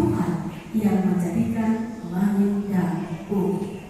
Tuhan yang menjadikan langit dan bumi.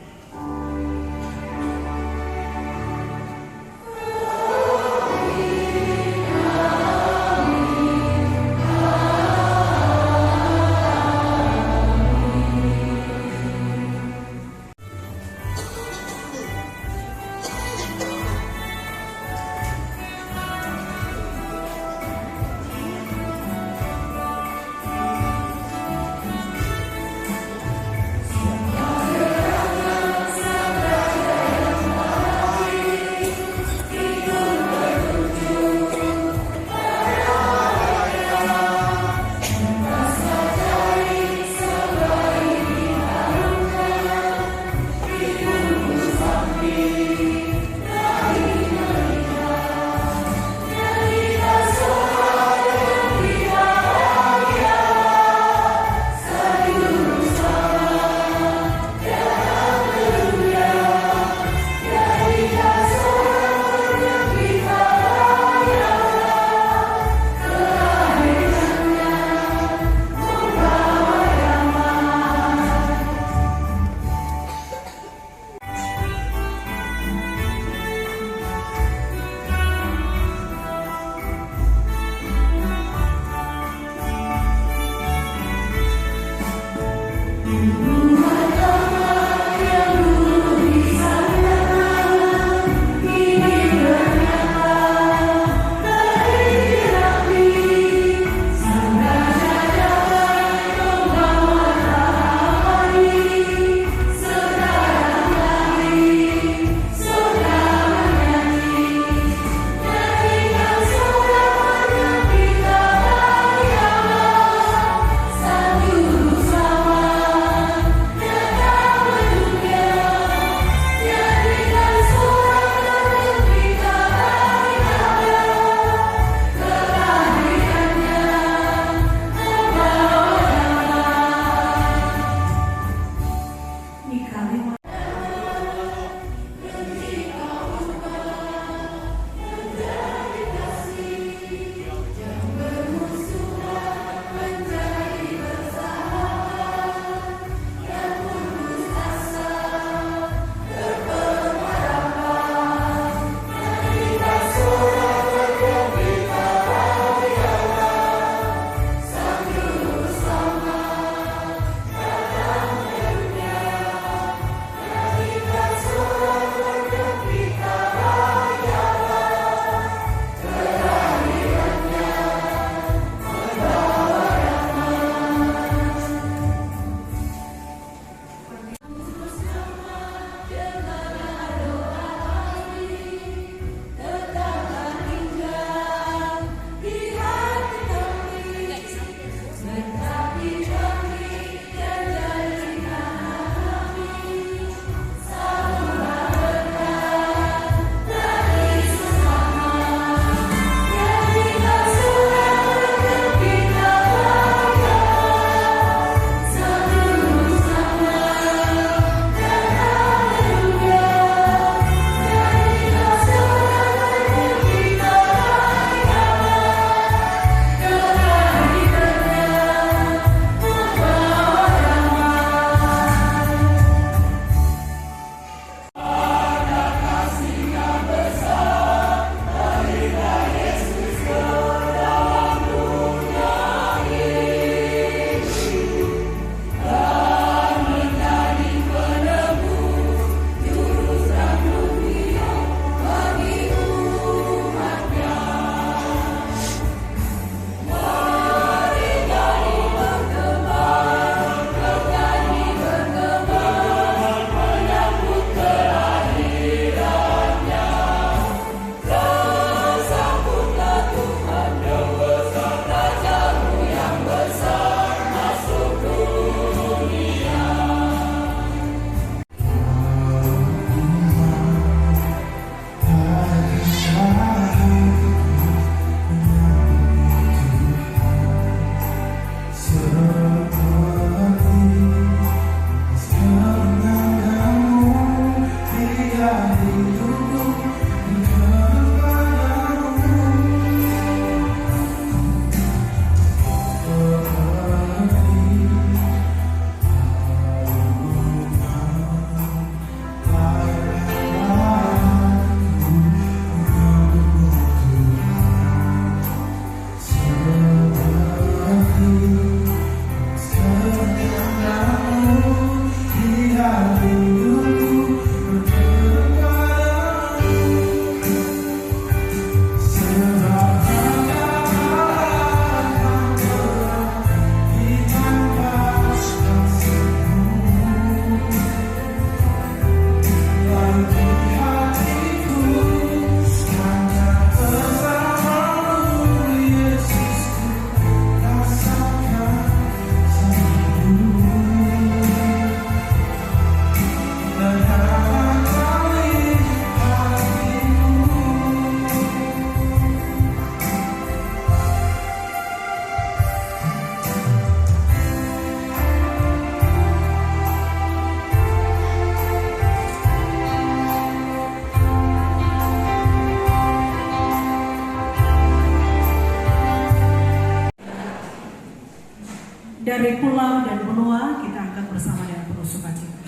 dari pulau dan benua kita angkat bersama dengan penuh sukacita.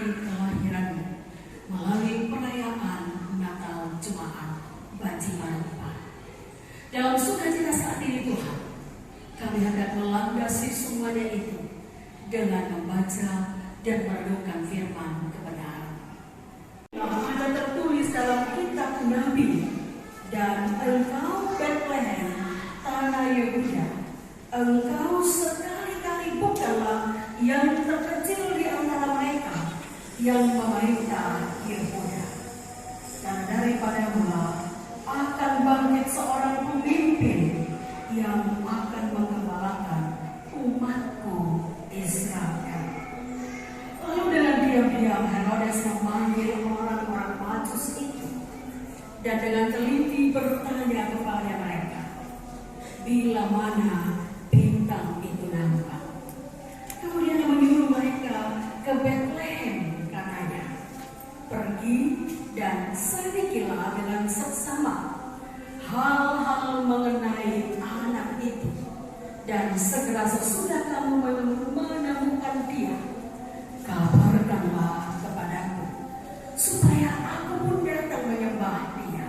hari kelahiranmu melalui perayaan Natal Jemaat Banci Manupa. Dalam sukacita saat ini Tuhan, kami hendak melandasi semuanya itu dengan membaca dan merenungkan firman kebenaran. Ada tertulis dalam kitab Nabi, dan engkau Bethlehem, tanah Yehuda, engkau sekali-kali bukanlah yang terkecil di antara mereka yang memerintah Yehuda. Dan daripada mula akan bangkit seorang pemimpin yang akan menggembalakan umatku Israel. Lalu dengan diam-diam Herodes memanggil orang-orang Majus itu dan dengan teliti bertanya kepada mereka, bila mana bintang itu nampak. Kemudian menyuruh mereka ke Bethlehem, katanya, pergi dan selidikilah dengan seksama hal-hal mengenai anak itu, dan segera sesudah kamu menemukan dia, kabarkanlah kepadaku, supaya aku pun datang menyembah dia.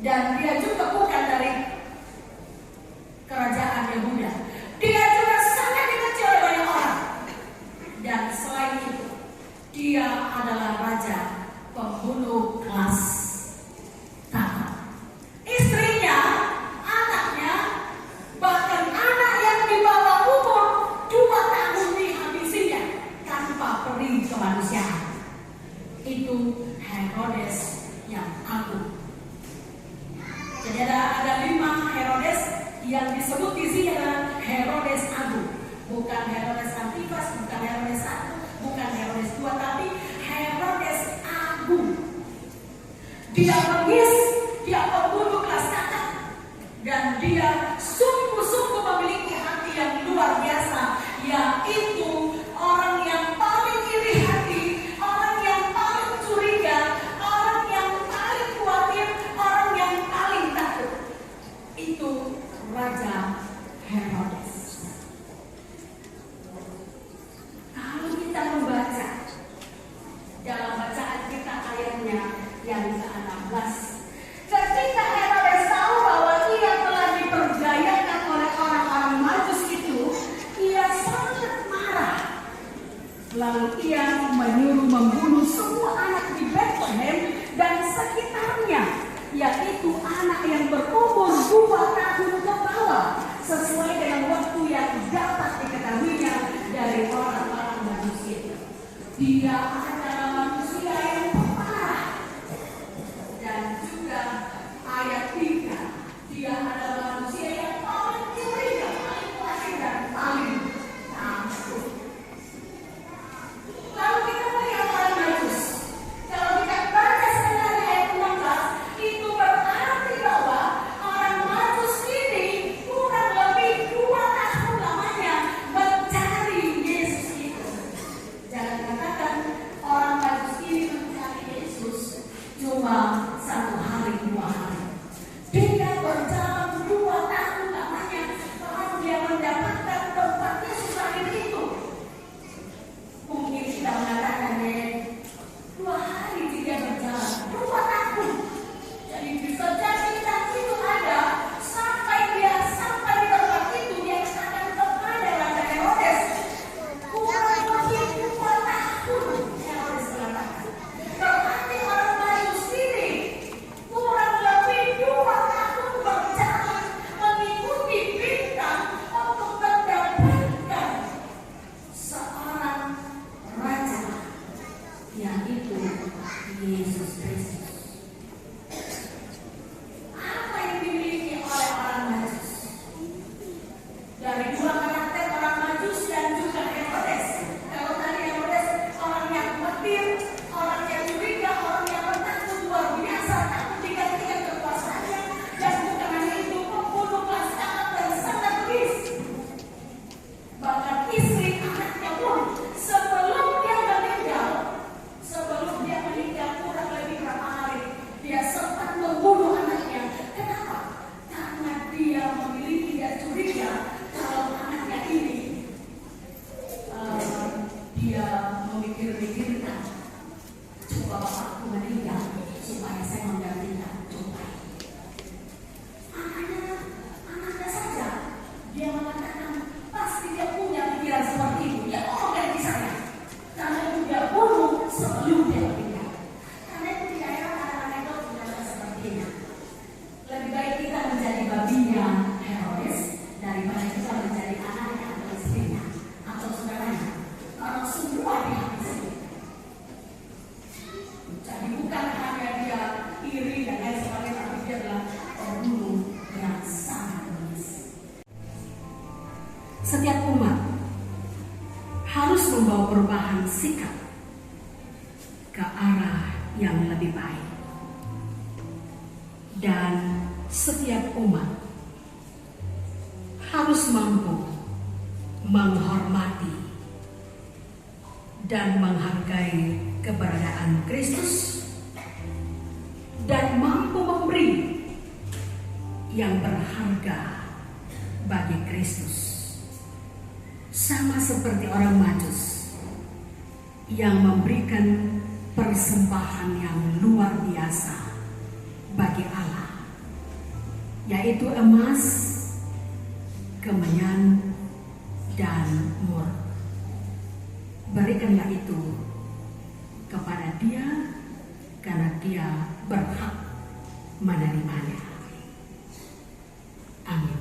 Dan dia juga bukan dari kerajaan Yehuda. Dia juga sangat dikecil oleh banyak orang. Dan selain itu, dia adalah raja disebut di sini adalah Herodes Agung. Bukan Herodes Antipas, bukan Herodes 1, bukan Herodes 2, tapi Herodes Agung. Dia bengis, dia pembunuh kelas kakap, dan dia sungguh-sungguh memiliki hati yang luar biasa, yaitu orang yang paling iri hati, orang yang paling curiga, orang yang paling khawatir, orang yang paling takut. Itu Raja Herodes. Kalau kita membaca dalam bacaan kita ayatnya yang ke-16, ketika Herodes tahu bahwa ia telah diperdayakan oleh orang-orang Majus itu, ia sangat marah. Lalu ia menyuruh membunuh semua anak di Bethlehem dan sekitarnya, yaitu anak yang berumur 2 tahun ke bawah, sesuai dengan waktu yang dapat diketahuinya dari orang-orang Majus itu. Dia adalah manusia yang pemarah. Dan juga ayat 3, dia adalah manusia yang paling curiga, paling khawatir, dan paling takut. Lalu kita melihat orang Majus. Kalau kita baca sebenarnya ayat 16, itu berarti bahwa orang Majus ini kurang lebih 2 tahun lamanya mencari Yesus itu. Jangan katakan orang Majus ini mencari Yesus cuma 1 hari 2 hari. Dia berjalan 2 tahun lamanya baru dia mendapatkan tempat Yesus lahir itu. Mungkin kita mengatakan 2 hari dia berjalan 2 tahun. Jadi bisa jadi nanti itu ada sampai dia sampai di tempat itu, dia akan kepada Raja Herodes. Kurang lebih 2 tahun Herodes mengatakan. Berarti orang Majus ini kurang lebih 2 tahun berjalan mengikuti bintang untuk mendapatkan seorang raja, yaitu Yesus Kristus. Apa yang dimiliki oleh orang Majus? Dari 2 karakter orang Majus dan juga Herodes. Kalau tadi Herodes orang yang khawatir, orang yang curiga, orang yang takut luar biasa, takut digantikan kekuasaannya, dan bukan hanya itu, pembunuh kelas kakap dan sangat bengis. Bahkan istri anaknya pun sebelum dia meninggal kurang lebih berapa hari, dia sempat membunuh anaknya. Kenapa? Karena dia memiliki dan curiga kalau anaknya ini dia memikir-mikirkan, coba bapakku meninggal supaya saya menggantikan. Coba anaknya saja, dia mengatakan pasti dia punya pikiran seperti itu. Dia mau ganti saya, karena itu dia bunuh sebelum dia meninggal. Karena itu tidak heran anak-anak itu tidak sepertinya. Lebih baik kita menjadi babinya Herodes daripada kita menjadi anaknya atau istrinya atau saudaranya. Kalau semua dihabisi. Jadi bukan hanya dia iri dan lain sebagainya, tapi dia adalah pembunuh yang sangat bengis. Setiap umat harus membawa perubahan sikap ke arah yang lebih baik. Dan setiap umat harus mampu menghormati dan menghargai keberadaan Kristus dan mampu memberi yang berharga bagi Kristus. Sama seperti orang Majus yang memberikan persembahan yang luar biasa bagi Allah, yaitu emas, kemenyan, dan mur. Berikanlah itu kepada dia karena dia berhak menerimanya. Amin.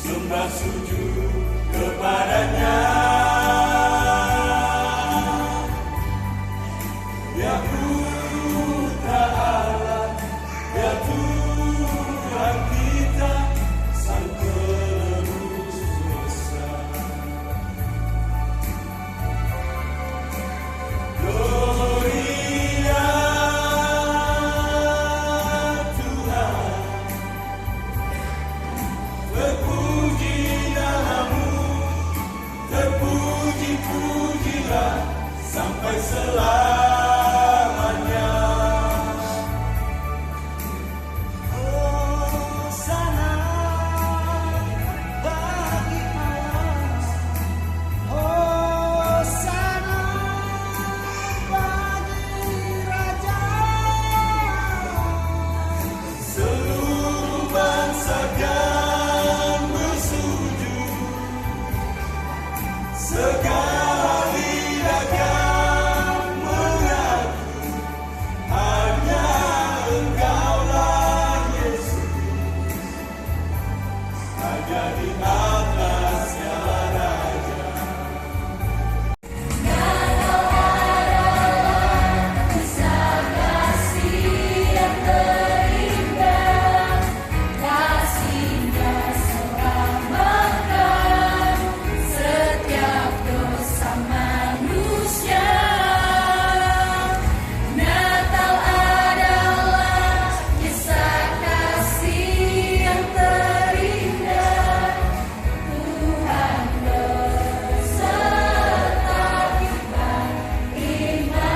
sembah sujud kepadanya. Ya Putra Allah, ya Tuhan kita, Sang Penebus dosa. Gloria Tuhan, terpuji namamu, terpuji-pujilah sampai selamanya. Hosana bagi Allah, Hosana bagi Raja. Seluruh bangsa kan bersujud, segala lidah kan mengaku hanya Engkaulah Yesus, Raja di atas segala raja. Kisah kasih yang terindah, kasihnya selamatkan setiap dosa manusia. Natal adalah kisah kasih yang terindah. Tuhan beserta kita,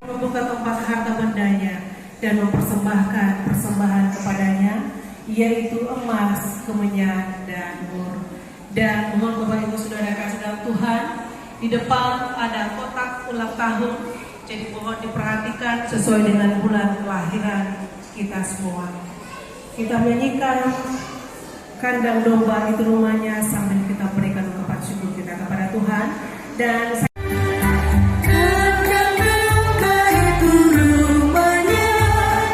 membuka tempat harta bendanya dan mempersembahkan persembahan kepadanya, yaitu emas, kemenyan, dan mur. Dan mohon Bapak Ibu Saudara kasih dalam Tuhan, di depan ada kotak ulang tahun, jadi mohon diperhatikan sesuai dengan bulan kelahiran kita semua. Kita menyanyikan kandang domba itu rumahnya sambil kita berikan ungkapan syukur kita kepada Tuhan. Dan supaya ku melihat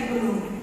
dulu.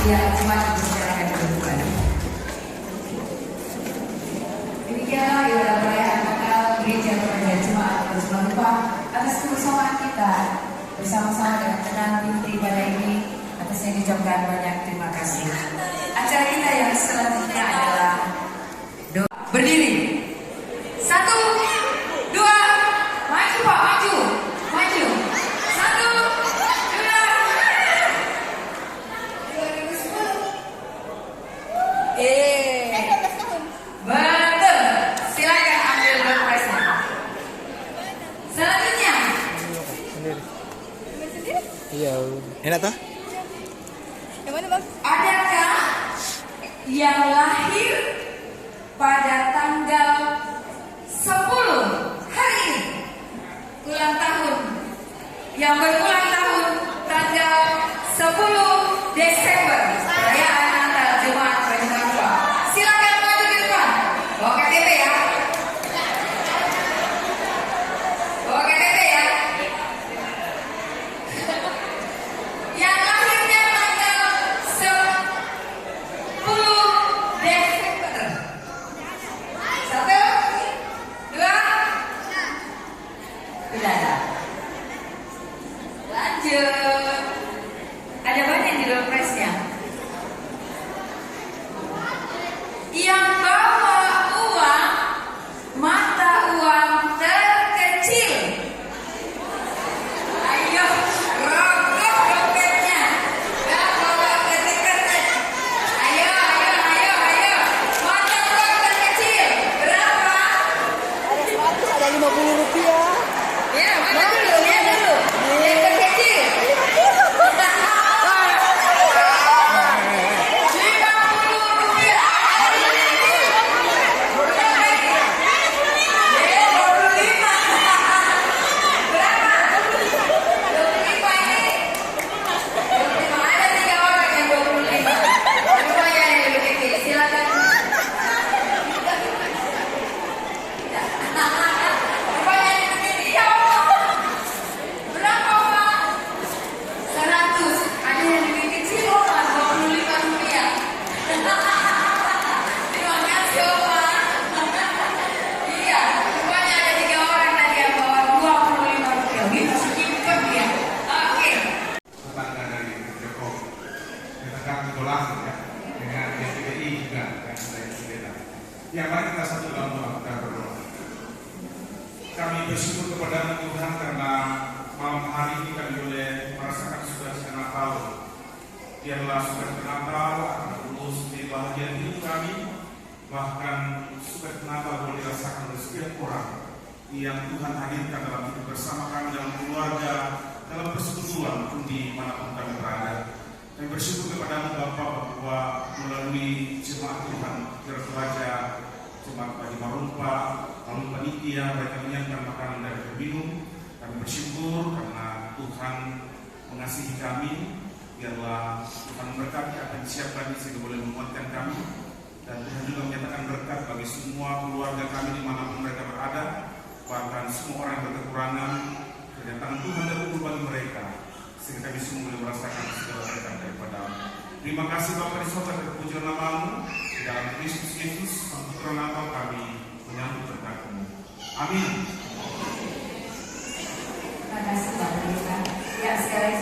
Ya, cuma dibicarakan kehidupan. Demikianlah ibadah perayaan Natal Gereja Pekerjaan Jemaat Bersama Lupa atas kebersamaan kita bersama-sama dengan tenang di ibadah ini. Atasnya diucapkan banyak terima kasih. Acara kita yang selanjutnya adalah doa. Berdiri. 1, 2, maju Pak, maju, maju. 1, 2. Betul. Silakan ambil berpresnya. Selanjutnya. Iya. Enak toh? Yang mana bang? Adakah yang lahir pada tanggal 10 hari ini? Ulang tahun. Yang berulang tahun tanggal 10 Desember. Perayaan Natal Jemaat Bersama Lupa. Silakan maju ke depan. Bawa KTP ya. Bawa KTP ya. Yang lahirnya tanggal 10 Desember. 1, 2. Tidak ada. Lanjut. Ada banyak di dalam presnya. Ya, mari kita satu dalam doa, kita berdoa. Kami bersyukur kepada Tuhan karena malam hari ini kami boleh merasakan sukacita Natal. Biarlah sukacita Natal akan terus menjadi bahagian hidup kami. Bahkan sukacita Natal boleh dirasakan oleh setiap orang yang Tuhan hadirkan dalam hidup bersama kami, dalam keluarga, dalam persekutuan pun dimanapun kami berada. Kami bersyukur kepada Bapa bahwa melalui jemaat Tuhan, Gereja Jemaat Bagi Marumpa, lalu panitia mereka menyiapkan makanan dan minum. Kami bersyukur karena Tuhan mengasihi kami. Biarlah Tuhan memberkati apa yang disiapkan sehingga boleh menguatkan kami. Dan Tuhan juga menyatakan berkat bagi semua keluarga kami dimanapun mereka berada. Bahkan semua orang yang berkekurangan, kedatangan Tuhan dan umur bagi mereka, sehingga kami semua boleh merasakan segala berkat daripada. Terima kasih Bapa di sorga, terpuji nama-Mu di dalam Kristus Yesus, Sang Putra Natal kami menyambut berkat-Mu. Amin. Terima kasih Bapak Ibu. Ya, sekarang